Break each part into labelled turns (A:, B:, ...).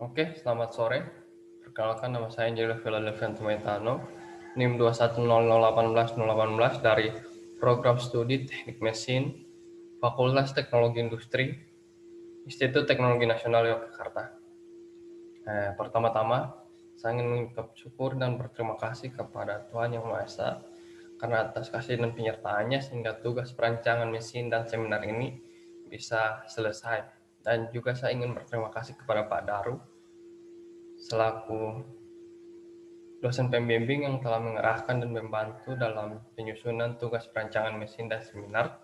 A: Oke, selamat sore. Perkenalkan nama saya Angelio Philadelphia Tumaitano, NIM 210081018 dari Program Studi Teknik Mesin, Fakultas Teknologi Industri, Institut Teknologi Nasional Yogyakarta. Pertama-tama, saya ingin mengucap syukur dan berterima kasih kepada Tuhan Yang Maha Esa karena atas kasih dan penyertaannya sehingga tugas perancangan mesin dan seminar ini bisa selesai. Dan juga saya ingin berterima kasih kepada Pak Daru selaku dosen pembimbing yang telah mengerahkan dan membantu dalam penyusunan tugas perancangan mesin dan seminar,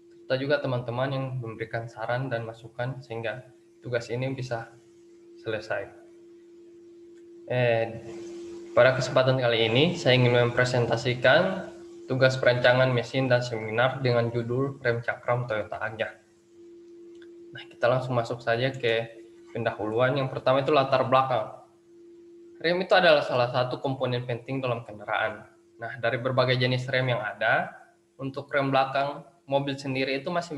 A: serta juga teman-teman yang memberikan saran dan masukan sehingga tugas ini bisa selesai. Pada kesempatan kali ini, saya ingin mempresentasikan tugas perancangan mesin dan seminar dengan judul Rem Cakram Toyota Agya. Nah, kita langsung masuk saja ke pendahuluan. Yang pertama itu latar belakang. Rem itu adalah salah satu komponen penting dalam kendaraan. Nah, dari berbagai jenis rem yang ada, untuk rem belakang mobil sendiri itu masih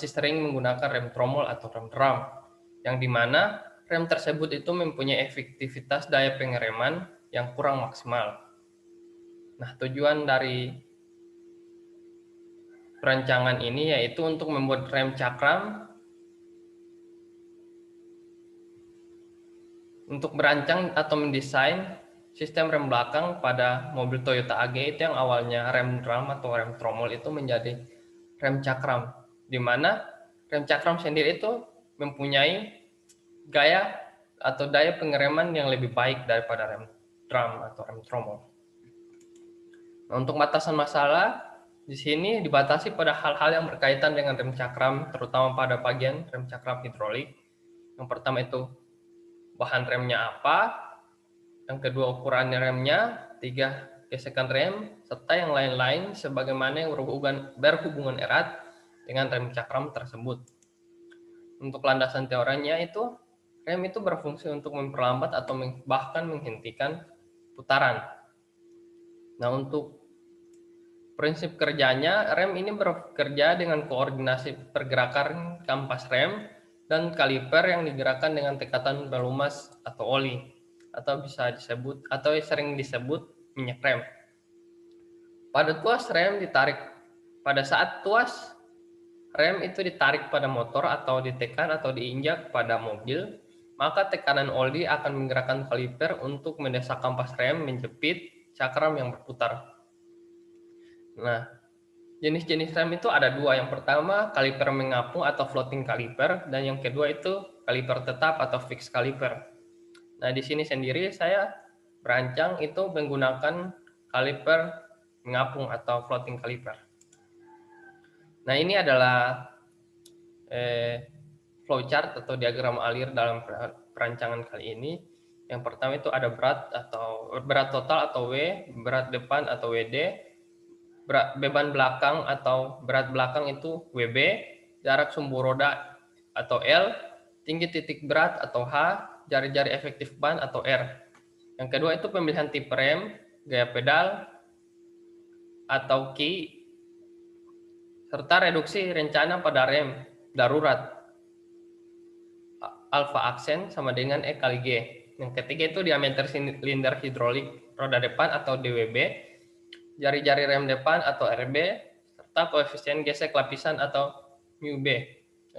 A: sering menggunakan rem tromol atau rem drum, yang dimana rem tersebut itu mempunyai efektivitas daya pengereman yang kurang maksimal. Nah, tujuan dari perancangan ini yaitu untuk membuat rem cakram untuk merancang atau mendesain sistem rem belakang pada mobil Toyota AG itu yang awalnya rem drum atau rem tromol itu menjadi rem cakram, di mana rem cakram sendiri itu mempunyai gaya atau daya pengereman yang lebih baik daripada rem drum atau rem tromol. Nah, untuk batasan masalah di sini dibatasi pada hal-hal yang berkaitan dengan rem cakram, terutama pada bagian rem cakram hidrolik. Yang pertama itu bahan remnya apa, yang kedua ukuran remnya, 3 gesekan rem, serta yang lain-lain sebagaimana yang berhubungan erat dengan rem cakram tersebut. Untuk landasan teorinya itu, rem itu berfungsi untuk memperlambat atau bahkan menghentikan putaran. Nah, untuk prinsip kerjanya, rem ini bekerja dengan koordinasi pergerakan kampas rem dan kaliper yang digerakkan dengan tekatan pelumas atau oli, atau bisa disebut atau sering disebut minyak rem. Pada saat tuas rem itu ditarik pada motor atau ditekan atau diinjak pada mobil, maka tekanan oli akan menggerakkan kaliper untuk mendesak kampas rem menjepit cakram yang berputar. Nah, jenis-jenis rem itu ada dua. Yang pertama, kaliper mengapung atau floating kaliper, dan yang kedua itu kaliper tetap atau fixed kaliper. Nah, di sini sendiri saya berancang itu menggunakan kaliper mengapung atau floating kaliper. Nah, ini adalah flowchart atau diagram alir dalam perancangan kali ini. Yang pertama itu ada berat total atau W, berat depan atau WD, beban belakang atau berat belakang itu WB, jarak sumbu roda atau L, tinggi titik berat atau H, jari-jari efektif ban atau R. Yang kedua itu pemilihan tipe rem, gaya pedal atau key, serta reduksi rencana pada rem darurat. Alfa aksen sama dengan E kali G. Yang ketiga itu diameter silinder hidrolik roda depan atau DWB, jari-jari rem depan atau RB, serta koefisien gesek lapisan atau μB.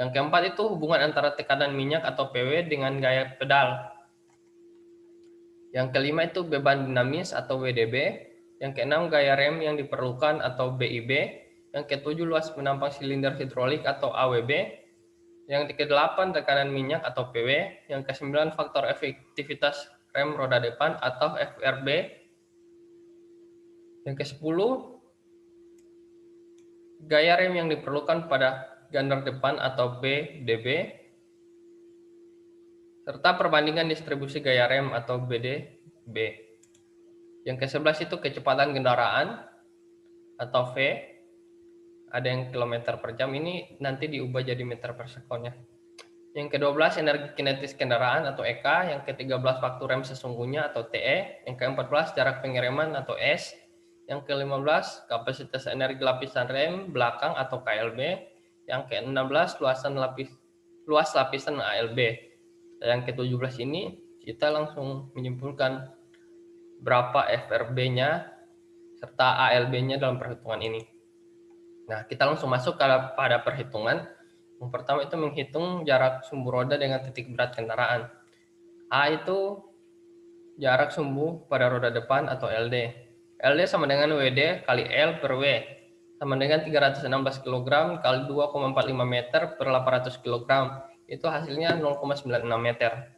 A: Yang keempat itu hubungan antara tekanan minyak atau PW dengan gaya pedal. Yang kelima itu beban dinamis atau WDB. Yang keenam gaya rem yang diperlukan atau BIB. Yang ketujuh luas penampang silinder hidrolik atau AWB. Yang ke-8 tekanan minyak atau PW. Yang ke-9 faktor efektivitas rem roda depan atau FRB. Yang ke-10 gaya rem yang diperlukan pada gander depan atau BDB, serta perbandingan distribusi gaya rem atau BDB. Yang ke-11 itu kecepatan kendaraan atau V, ada yang kilometer per jam, ini nanti diubah jadi meter per sekundnya. Yang ke-12 energi kinetis kendaraan atau EK, yang ke-13 waktu rem sesungguhnya atau TE, yang ke-14 jarak pengereman atau S, yang ke-15 kapasitas energi lapisan rem belakang atau KLB, yang ke-16 luas lapisan ALB. Yang ke-17 ini kita langsung menyimpulkan berapa FRB-nya serta ALB-nya dalam perhitungan ini. Nah, kita langsung masuk pada perhitungan. Yang pertama itu menghitung jarak sumbu roda dengan titik berat kendaraan. A itu jarak sumbu pada roda depan atau LD. LD sama dengan WD kali L per W, sama dengan 316 kg kali 2,45 meter per 800 kg. Itu hasilnya 0,96 meter.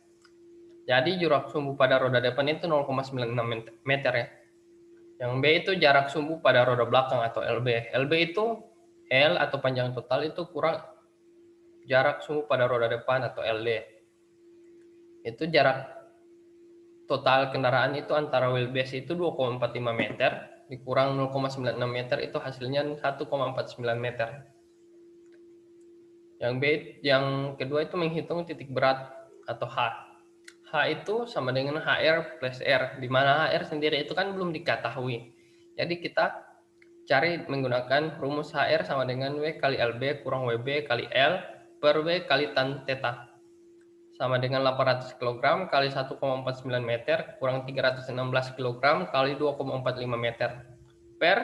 A: Jadi jarak sumbu pada roda depan itu 0,96 meter ya. Yang B itu jarak sumbu pada roda belakang atau LB. LB itu L atau panjang total itu kurang jarak sumbu pada roda depan atau LD. Itu jarak total kendaraan itu antara wheelbase itu 2,45 meter dikurang 0,96 meter itu hasilnya 1,49 meter. Yang kedua itu menghitung titik berat atau H. H itu sama dengan HR plus R, di mana HR sendiri itu kan belum diketahui. Jadi kita cari menggunakan rumus HR sama dengan W kali LB kurang WB kali L per W kali tan theta. Sama dengan 800 kg kali 1,49 meter kurang 316 kg kali 2,45 meter per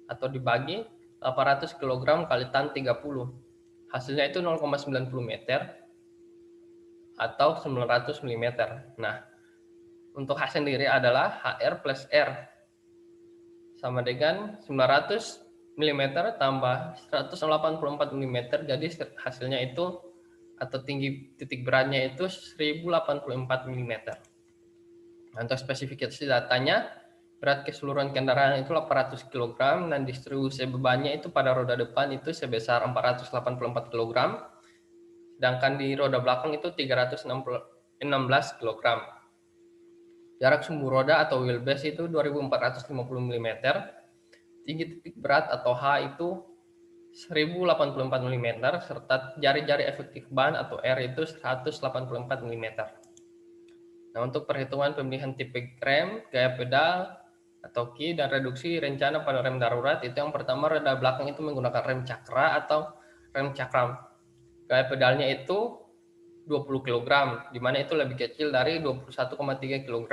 A: atau dibagi 800 kg kali tan 30. Hasilnya itu 0,90 meter atau 900 mm. Nah, untuk H sendiri adalah HR plus R sama dengan 900 mm tambah 184 mm, jadi hasilnya itu atau tinggi titik beratnya itu 1084 mm. Untuk spesifikasi datanya, berat keseluruhan kendaraan itu 800 kg dan distribusi bebannya itu pada roda depan itu sebesar 484 kg, sedangkan di roda belakang itu 316 kg. Jarak sumbu roda atau wheelbase itu 2450 mm, tinggi titik berat atau H itu 1084 mm, serta jari-jari efektif ban atau R itu 184 mm. Nah, untuk perhitungan pemilihan tipe rem, gaya pedal, atau key, dan reduksi rencana pada rem darurat, itu yang pertama roda belakang itu menggunakan rem cakra atau rem cakram. Gaya pedalnya itu 20 kg, di mana itu lebih kecil dari 21,3 kg.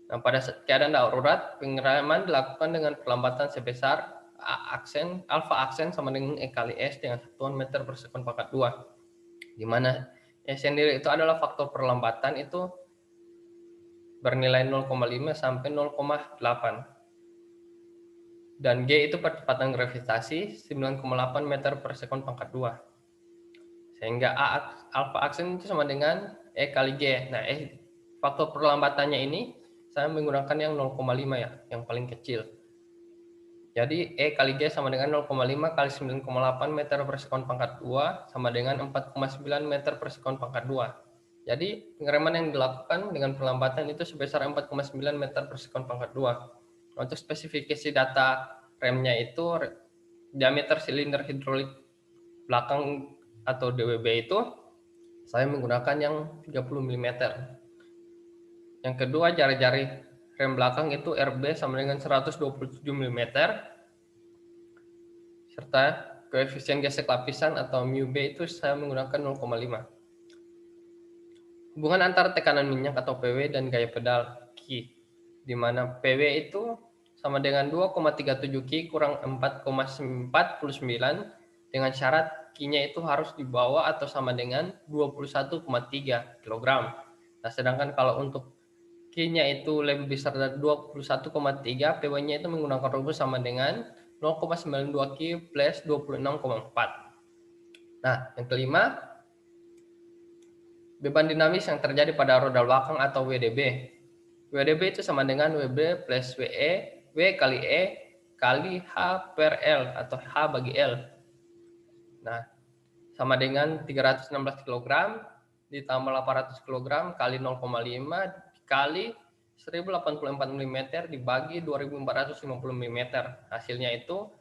A: Nah, pada keadaan darurat, pengereman dilakukan dengan perlambatan sebesar alfa aksen sama dengan E kali S dengan satuan meter per sekon pangkat 2. Di mana S sendiri itu adalah faktor perlambatan itu bernilai 0,5 sampai 0,8. Dan G itu percepatan gravitasi 9,8 meter per sekon pangkat 2. Sehingga alfa aksen itu sama dengan E kali G. Nah, faktor perlambatannya ini saya menggunakan yang 0,5 ya, yang paling kecil. Jadi E kali G sama dengan 0,5 kali 9,8 meter per sekon pangkat 2 sama dengan 4,9 meter per sekon pangkat 2. Jadi pengereman yang dilakukan dengan perlambatan itu sebesar 4,9 meter per sekon pangkat 2. Untuk spesifikasi data remnya itu diameter silinder hidrolik belakang atau DWB itu saya menggunakan yang 30 mm. Yang kedua, jari-jari rem belakang itu RB sama dengan 127 mm, serta koefisien gesek lapisan atau μB itu saya menggunakan 0,5. Hubungan antara tekanan minyak atau PW dan gaya pedal Q, di mana PW itu sama dengan 2,37 Q kurang 4,49 dengan syarat Q-nya itu harus di bawah atau sama dengan 21,3 kg. Nah, sedangkan kalau untuk Q-nya itu lebih besar dari 21,3, PW-nya itu menggunakan rumus sama dengan 0,92 Q plus 26,4. Nah, yang kelima, beban dinamis yang terjadi pada roda belakang atau WDB. WDB itu sama dengan WB plus WE, W kali E kali H per L atau H bagi L. Nah, sama dengan 316 kg ditambah 800 kg kali 0,5 kali 1084 mm dibagi 2450 mm. Hasilnya itu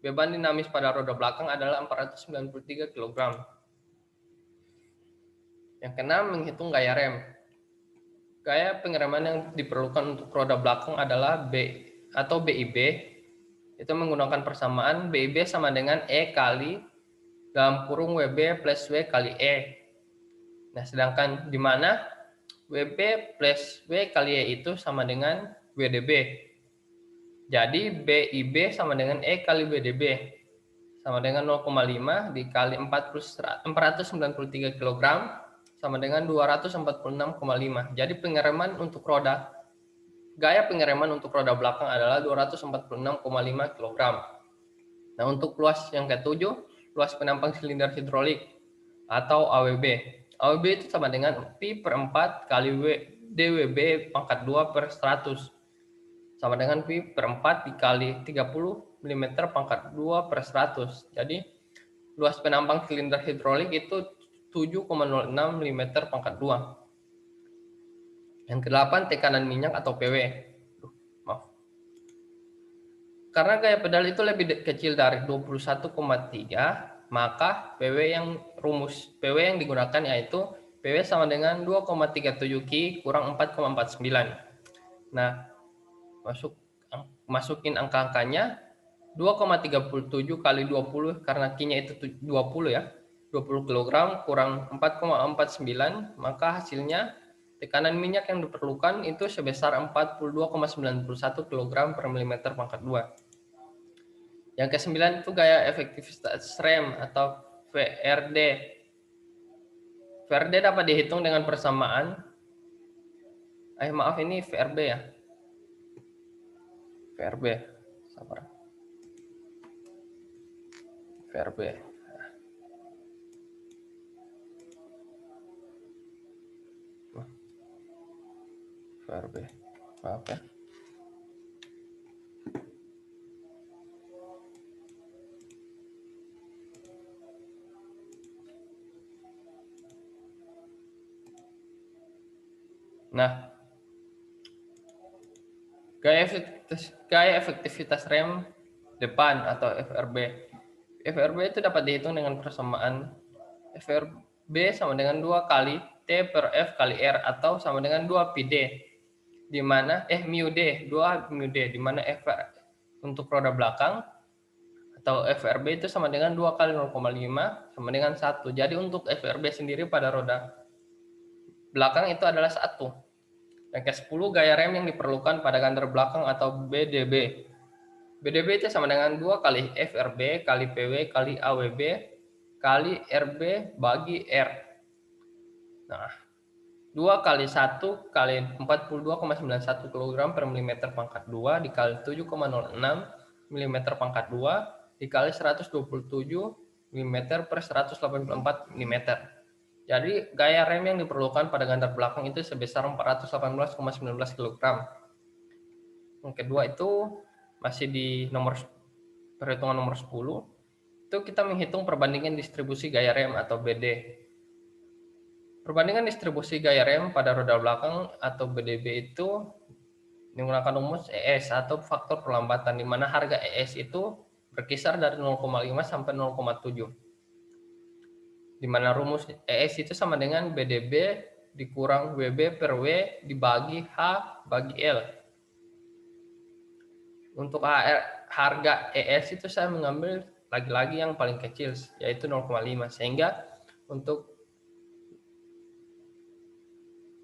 A: beban dinamis pada roda belakang adalah 493 kg. Yang keenam, menghitung gaya rem. Gaya pengereman yang diperlukan untuk roda belakang adalah B atau BIB. Itu menggunakan persamaan BIB sama dengan E kali dalam kurung WB plus W kali E. Nah, sedangkan di mana WB plus W kali E itu sama dengan WdB. Jadi BIB sama dengan E kali WdB sama dengan 0,5 dikali 493 kg sama dengan 246,5. Jadi gaya pengereman untuk roda belakang adalah 246,5 kg. Nah, untuk luas yang ketujuh, luas penampang silinder hidrolik atau AWB. AWB itu sama dengan Pi per 4 kali DWB pangkat 2 per 100. Sama dengan Pi per 4 dikali 30 mm pangkat 2 per 100. Jadi, luas penampang silinder hidrolik itu 7,06 mm pangkat 2. Yang ke-8, tekanan minyak atau PW. Maaf. Karena gaya pedal itu lebih kecil dari 21,3, maka rumus PW yang digunakan yaitu PW sama dengan 2,37 Ki kurang 4,49. Nah, masukin angka-angkanya 2,37 kali 20 karena Ki-nya itu 20 ya. 20 kg kurang 4,49, maka hasilnya tekanan minyak yang diperlukan itu sebesar 42,91 kg per milimeter pangkat 2. Yang ke-9 itu gaya efektivitas rem atau VRD. VRD dapat dihitung dengan persamaan. Maaf, ini VRB ya. VRB. Sabar. VRB. VRB. Maaf ya. Nah, gaya efektivitas rem depan atau FRB. FRB itu dapat dihitung dengan persamaan FRB sama dengan 2 kali T per F kali R atau sama dengan 2 pi D, di mana mu D, 2 mu D, di mana F untuk roda belakang atau FRB itu sama dengan 2 kali 0,5 sama dengan 1. Jadi untuk FRB sendiri pada roda belakang itu adalah 1. Yang ke-10, gaya rem yang diperlukan pada gantar belakang atau BDB. BDB itu sama dengan 2 kali FRB kali PW kali AWB kali RB bagi R. Nah, 2 kali 1 kali 42,91 kg per milimeter pangkat 2 dikali 7,06 mm pangkat 2 dikali 127 mm per 184 mm. Jadi gaya rem yang diperlukan pada gantar belakang itu sebesar 418,19 kg. Yang kedua itu masih di perhitungan nomor 10. Itu kita menghitung perbandingan distribusi gaya rem atau BD. Perbandingan distribusi gaya rem pada roda belakang atau BDB itu menggunakan rumus ES atau faktor perlambatan, di mana harga ES itu berkisar dari 0,5 sampai 0,7. Di mana rumus ES itu sama dengan BDB dikurang WB per W dibagi H bagi L. Untuk harga ES itu saya mengambil lagi-lagi yang paling kecil, yaitu 0,5. Sehingga untuk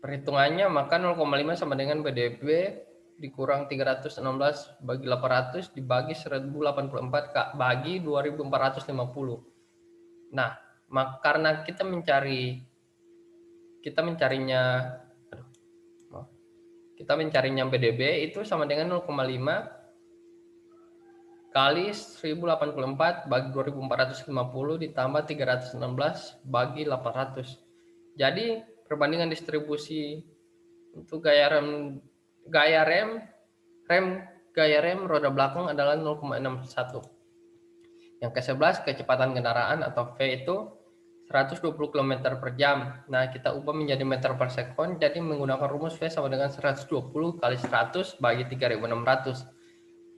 A: perhitungannya maka 0,5 sama dengan BDB dikurang 316 bagi 800 dibagi 1084 bagi 2450. Nah, karena kita mencarinya BDB itu sama dengan 0,5 kali 1084 bagi 2450 ditambah 316 bagi 800. Jadi perbandingan distribusi untuk gaya rem roda belakang adalah 0,61. Yang ke-11, kecepatan kendaraan atau V itu 120 km per jam. Nah, kita ubah menjadi meter per sekon, jadi menggunakan rumus V sama dengan 120 kali 100 bagi 3600.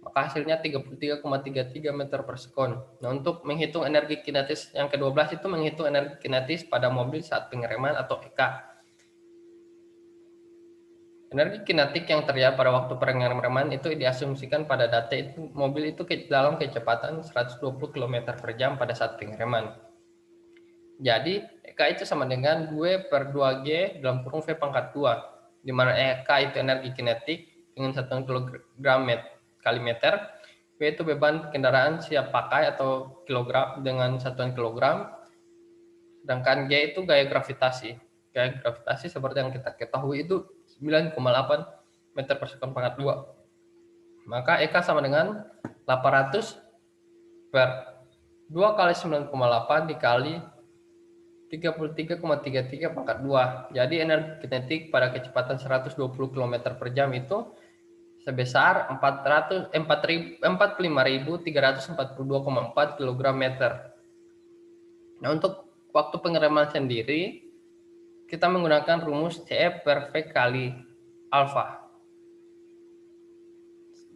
A: Maka hasilnya 33,33 meter per sekon. Nah, untuk menghitung energi kinetis yang ke-12 itu menghitung energi kinetis pada mobil saat pengereman atau EK. Energi kinetik yang terjadi pada waktu pengereman itu diasumsikan pada data itu mobil itu dalam kecepatan 120 km per jam pada saat pengereman. Jadi EK itu sama dengan 2/2G dalam kurung V pangkat 2, di mana EK itu energi kinetik dengan satuan kilogram kali meter, V itu beban kendaraan siap pakai atau kilogram dengan satuan kilogram, sedangkan G itu gaya gravitasi. Gaya gravitasi seperti yang kita ketahui itu 9,8 meter per sekon pangkat 2. Maka EK sama dengan 800 per 2 kali 9,8 dikali 33,33 pangkat 2. Jadi energi kinetik pada kecepatan 120 km per jam itu sebesar 45.342,4 kg meter. Nah, untuk waktu pengereman sendiri, kita menggunakan rumus CE per V kali alfa,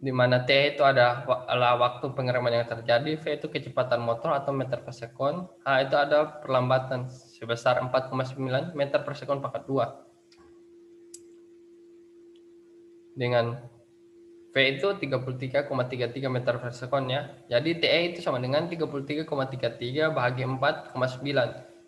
A: di mana T itu adalah waktu pengereman yang terjadi, V itu kecepatan motor atau meter per sekon, H itu ada perlambatan sebesar 4,9 meter per sekon pangkat 2. Dengan V itu 33,33 meter per sekon ya. Jadi TE itu sama dengan 33,33 bahagi 4,9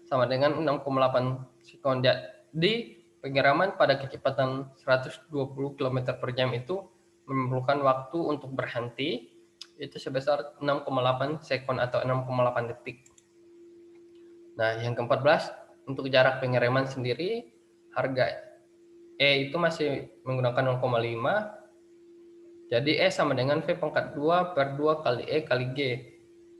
A: sama dengan 6,8 sekon. Jadi penyiraman pada kecepatan 120 km per jam itu memerlukan waktu untuk berhenti itu sebesar 6,8 sekon atau 6,8 detik. Nah, yang ke-14 untuk jarak pengereman sendiri, harga E itu masih menggunakan 0,5. Jadi E sama dengan V pangkat 2 per 2 kali E kali G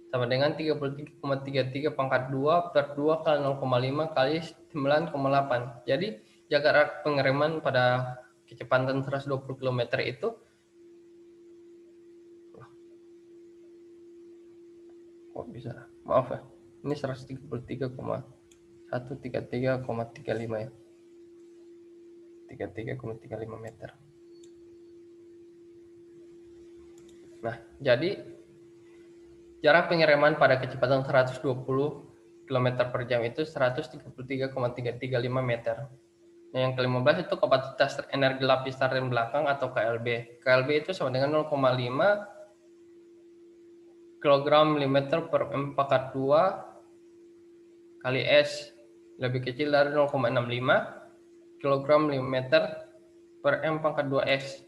A: sama dengan 33,33 pangkat 2 per 2 kali 0,5 kali 9,8. Jadi jarak pengereman pada kecepatan 120 km itu kok bisa? Maaf ya. Ini 133,133,35 ya. 33,35 meter. Nah, jadi jarak pengereman pada kecepatan 120 km per jam itu 133,335 meter. Nah, yang ke-15 itu kapasitas energi lapisan rem belakang atau KLB. KLB itu sama dengan 0,5 kg mm per M pangkat 2 kali S lebih kecil dari 0,65 kg mm per M pangkat 2 S.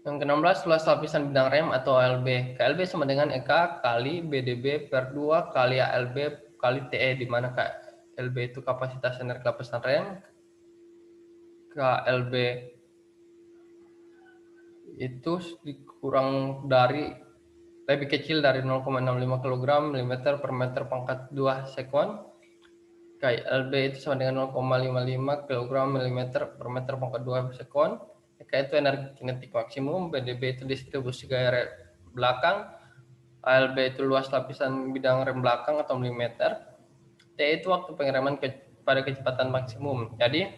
A: Yang ke-16 luas lapisan bidang rem atau ALB. KLB sama dengan EK kali BDB per 2 kali ALB kali TE, di mana KLB itu kapasitas energi lapisan rem, KLB itu kurang dari lebih kecil dari 0,65 kg mm per meter pangkat 2 sekon. KLB itu sama dengan 0,55 kg mm per meter pangkat 2 sekon. EK itu energi kinetik maksimum, BDB itu distribusi gaya rem belakang, ALB itu luas lapisan bidang rem belakang atau milimeter, T itu waktu pengereman pada kecepatan maksimum. Jadi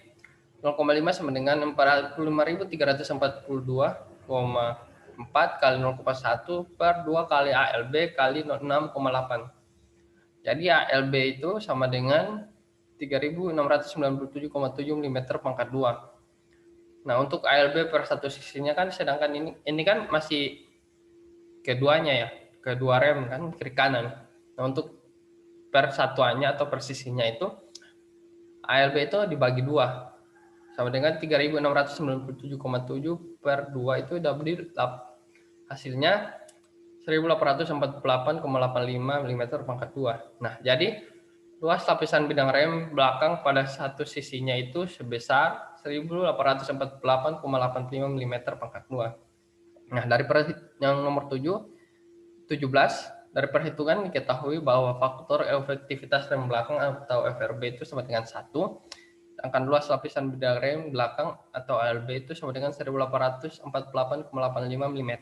A: 0,5 sama dengan 45.342,4 kali 0,1 per 2 kali ALB kali 6,8. Jadi ALB itu sama dengan 3.697,7 mm pangkat 2. Nah, untuk ALB per satu sisinya kan, sedangkan ini kan masih keduanya ya, kedua rem kan kiri kanan. Nah, untuk per satuannya atau per sisinya itu ALB itu dibagi 2 sama dengan 3.697,7 per 2 itu hasilnya 1.848,85 mm pangkat 2. Nah, jadi luas lapisan bidang rem belakang pada satu sisinya itu sebesar 1.848,85 mm pangkat 2. Nah, dari yang nomor 17, dari perhitungan diketahui bahwa faktor efektivitas rem belakang atau FRB itu sama dengan 1, sedangkan luas lapisan bidang rem belakang atau ALB itu sama dengan 1.848,85 mm.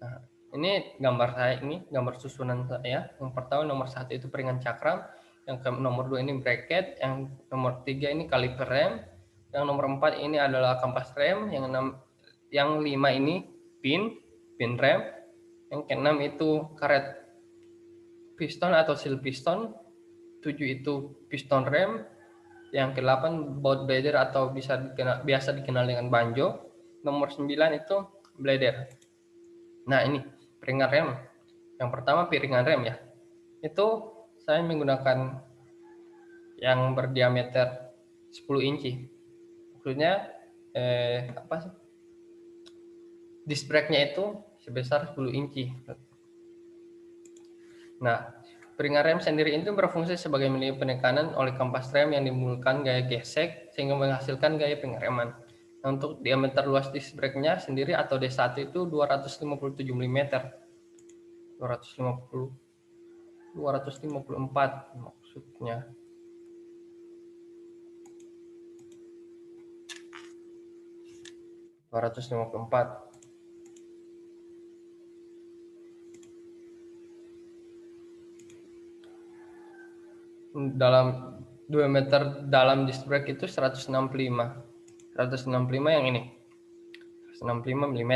A: Nah, ini gambar susunan saya. Yang pertama nomor 1 itu piringan cakram, yang nomor 2 ini bracket, yang nomor 3 ini kaliper rem, yang nomor 4 ini adalah kampas rem, yang 5 ini pin rem, yang ke-6 itu karet piston atau seal piston, 7 itu piston rem, yang ke-8 baut bladder atau biasa dikenal dengan banjo, nomor 9 itu bladder. Nah, ini piringan rem. Yang pertama piringan rem ya. Itu saya menggunakan yang berdiameter 10 inci. Maksudnya apa sih? Disc brake-nya itu sebesar 10 inci. Nah, piringan rem sendiri itu berfungsi sebagai media penekanan oleh kampas rem yang menimbulkan gaya gesek sehingga menghasilkan gaya pengereman. Nah, untuk diameter luas disc brake-nya sendiri atau D1 itu 257 mm. 254 maksudnya. Dalam 2 meter dalam disc brake itu 165 yang ini 165 mm.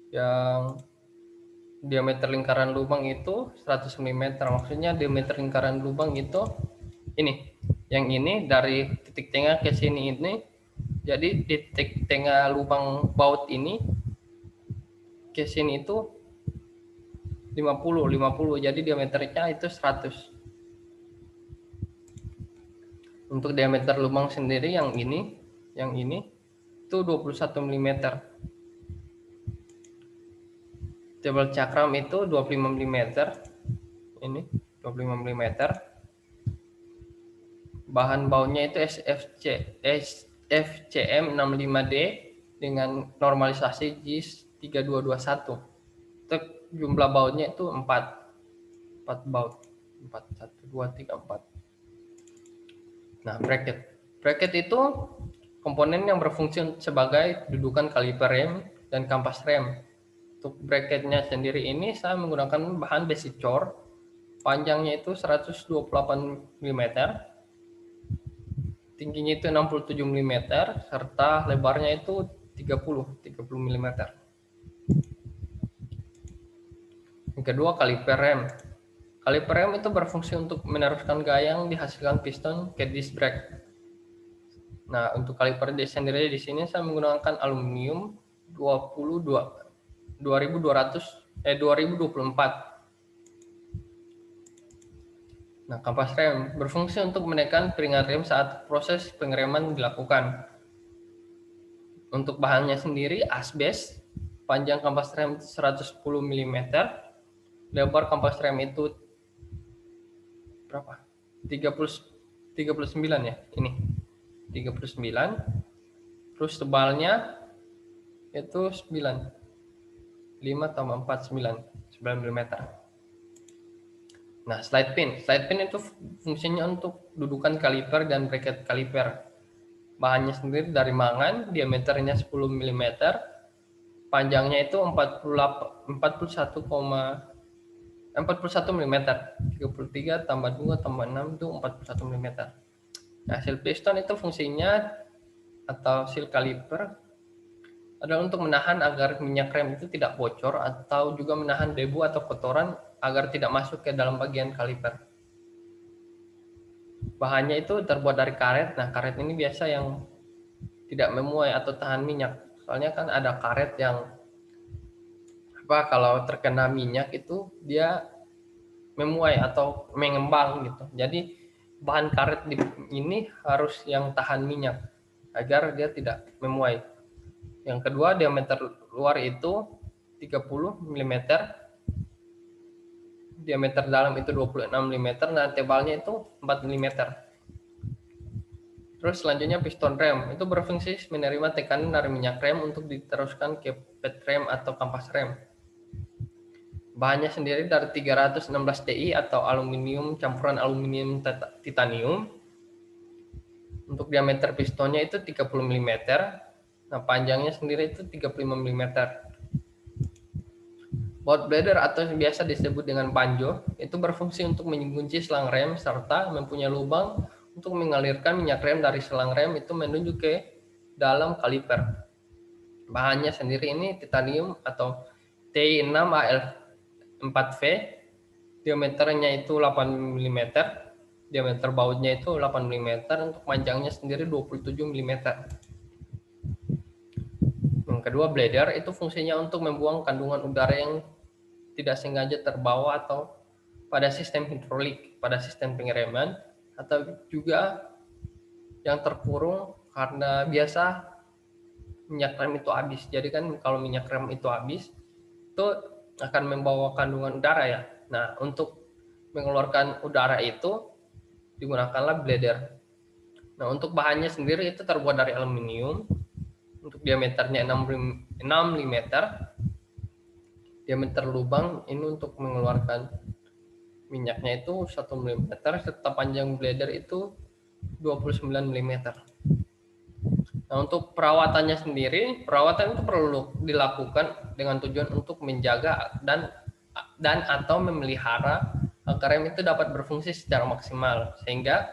A: Yang diameter lingkaran lubang itu 100 mm. Maksudnya diameter lingkaran lubang itu ini, yang ini dari titik tengah ke sini ini. Jadi di titik tengah lubang baut ini ke sini itu 50. Jadi diameternya itu 100. Untuk diameter lubang sendiri yang ini itu 21 mm. Tebal cakram itu 25 mm. Ini 25 mm. Bahan bautnya itu FCM 65D dengan normalisasi JIS 3221. Untuk jumlah bautnya itu 4 baut. 4, 1, 2, 3, 4. Nah, bracket itu komponen yang berfungsi sebagai dudukan kaliper rem dan kampas rem. Untuk bracketnya sendiri ini saya menggunakan bahan besi cor, panjangnya itu 128 mm, tingginya itu 67 mm, serta lebarnya itu 30 mm. Yang kedua, kaliper rem. Kaliper rem itu berfungsi untuk meneruskan gaya yang dihasilkan piston ke disc brake. Nah, untuk kaliper sendiri di sini saya menggunakan aluminium 2024. Nah, kampas rem berfungsi untuk menekan piringan rem saat proses pengereman dilakukan. Untuk bahannya sendiri asbes, panjang kampas rem 110 mm, lebar kampas rem itu berapa? 39 ya, ini 39. Terus tebalnya itu 9. 5 tambah 4 9 mm. Nah, slide pin itu fungsinya untuk dudukan kaliper dan bracket kaliper. Bahannya sendiri dari mangan, diameternya 10 mm, panjangnya itu 41 mm. 33 tambah 2 tambah 6 itu 41 mm. Nah, seal piston itu fungsinya atau seal kaliper adalah untuk menahan agar minyak rem itu tidak bocor atau juga menahan debu atau kotoran agar tidak masuk ke dalam bagian kaliper. Bahannya itu terbuat dari karet. Nah, karet ini biasa yang tidak memuai atau tahan minyak. Soalnya kan ada karet yang kalau terkena minyak itu dia memuai atau mengembang gitu. Jadi bahan karet ini harus yang tahan minyak agar dia tidak memuai. Yang kedua, diameter luar itu 30 mm, diameter dalam itu 26 mm, dan tebalnya itu 4 mm. Terus selanjutnya piston rem, itu berfungsi menerima tekanan dari minyak rem untuk diteruskan ke ped rem atau kampas rem. Bahannya sendiri dari 316 Ti atau aluminium campuran aluminium titanium. Untuk diameter pistonnya itu 30 mm. Nah, panjangnya sendiri itu 35 mm. Baut bladder atau biasa disebut dengan banjo itu berfungsi untuk mengunci selang rem serta mempunyai lubang untuk mengalirkan minyak rem dari selang rem itu menuju ke dalam kaliper. Bahannya sendiri ini titanium atau Ti6Al4V, diameternya itu 8 mm, diameter bautnya itu 8 mm, untuk panjangnya sendiri 27 mm. Yang kedua, bladder itu fungsinya untuk membuang kandungan udara yang tidak sengaja terbawa atau pada sistem hidrolik, pada sistem pengereman, atau juga yang terkurung karena biasa minyak rem itu habis. Jadi kan kalau minyak rem itu habis, itu akan membawa kandungan udara ya. Nah, untuk mengeluarkan udara itu digunakanlah bladder. Nah, untuk bahannya sendiri itu terbuat dari aluminium. Untuk diameternya 6 mm. Diameter lubang ini untuk mengeluarkan minyaknya itu 1 mm, serta panjang bladder itu 29 mm. Nah, untuk perawatannya sendiri, perawatan itu perlu dilakukan dengan tujuan untuk menjaga dan atau memelihara agar rem itu dapat berfungsi secara maksimal, sehingga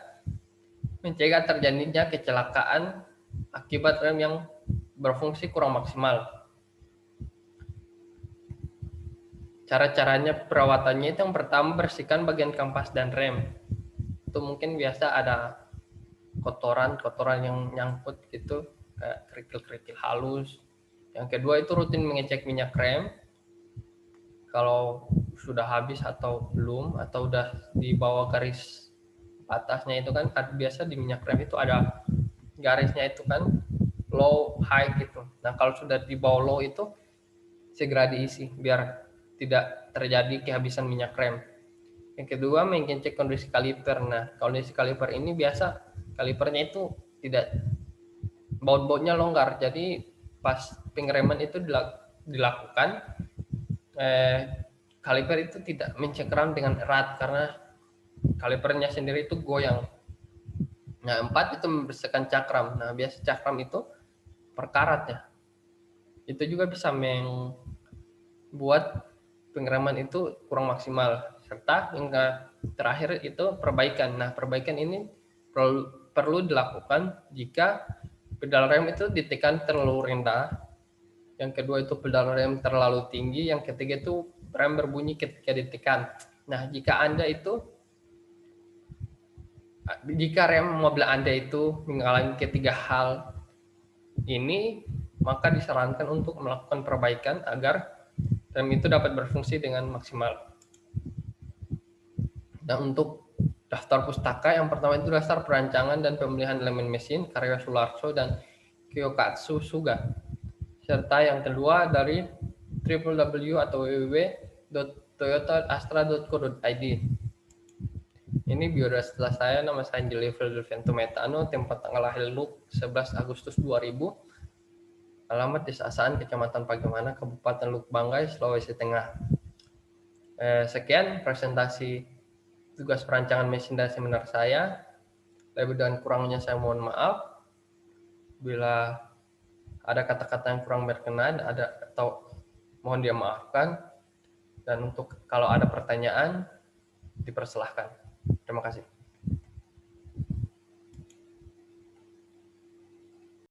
A: mencegah terjadinya kecelakaan akibat rem yang berfungsi kurang maksimal. Cara-caranya perawatannya itu yang pertama, bersihkan bagian kampas dan rem. Itu mungkin biasa ada kotoran yang nyangkut gitu, kayak kerikil-kerikil halus. Yang kedua itu rutin mengecek minyak rem kalau sudah habis atau belum, atau udah di bawah garis batasnya. Itu kan biasa di minyak rem itu ada garisnya itu kan, low high gitu. Nah, kalau sudah di bawah low itu segera diisi biar tidak terjadi kehabisan minyak rem. Yang kedua, mengecek kondisi kaliper. Nah, kondisi kaliper ini biasa kalipernya itu tidak, baut-bautnya longgar. Jadi pas pengereman itu dilakukan, kaliper itu tidak mencengkeram dengan erat karena kalipernya sendiri itu goyang. Nah, 4 itu membersihkan cakram. Nah, biasa cakram itu perkarat ya. Itu juga bisa membuat pengereman itu kurang maksimal. Serta yang terakhir itu perbaikan. Nah, perbaikan ini perlu dilakukan jika pedal rem itu ditekan terlalu rendah. Yang kedua itu pedal rem terlalu tinggi. Yang ketiga itu rem berbunyi ketika ditekan. Nah, jika rem mobil Anda itu mengalami ketiga hal ini, maka disarankan untuk melakukan perbaikan agar rem itu dapat berfungsi dengan maksimal. Nah, untuk daftar pustaka, yang pertama itu daftar perancangan dan pemilihan elemen mesin karya Sularso dan Kiyokatsu Suga. Serta yang kedua dari www atau www.toyotaastra.co.id. Ini biodata saya, nama saya Angelio Delvento Metano, tempat tanggal lahir Luke 11 Agustus 2000, alamat Desa Asaan, Kecamatan Pagemana, Kabupaten Luk Banggai, Sulawesi Tengah. Sekian presentasi tugas perancangan mesin dan seminar saya. Lebih dan kurangnya saya mohon maaf. Bila ada kata-kata yang kurang berkenan, atau mohon dia maafkan. Dan untuk kalau ada pertanyaan, dipersilahkan. Terima kasih.